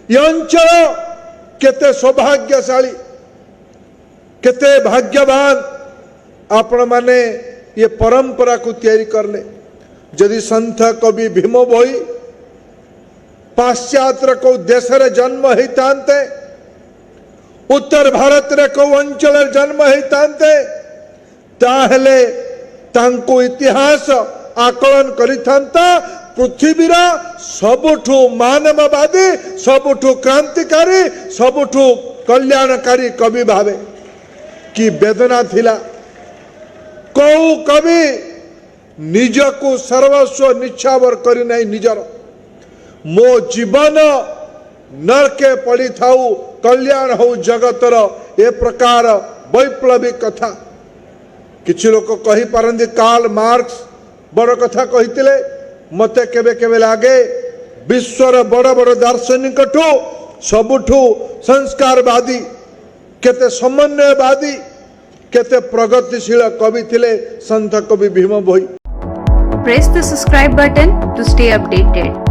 ये अंचल केते सौभाग्यशाली केते भाग्यवान आपण माने ये परंपरा को तैयारी करले। जदि संत कवि भीम भोई पाश्चात्य को देश रे जन्म होते उत्तर भारत रे को अंचल जन्म होते ताहले तांको इतिहास आकलन करिथांता पृथ्वीर सबुठु मानववादी सबुठु क्रांतिकारी सबुठु कल्याणकारी कवि भावे कि वेदना थिला। कौ कवि निजको सर्वस्व निछावर करी नहीं निजर मो जीवन नरके पड़ी थाऊ कल्याण हो जगतर ए प्रकार वैप्लविक कथा किछि लोक कहि पारंदी कार्ल मार्क्स बड़ कथा कहितिले मते केबे केबे लागे विश्वर बड़ बड़ दार्शनिक ठू सबुठू संस्कारवादी केते समन्वयवादी केते प्रगतिशील कवि थिले संत कवि भीम भोई। Press the subscribe button to stay updated.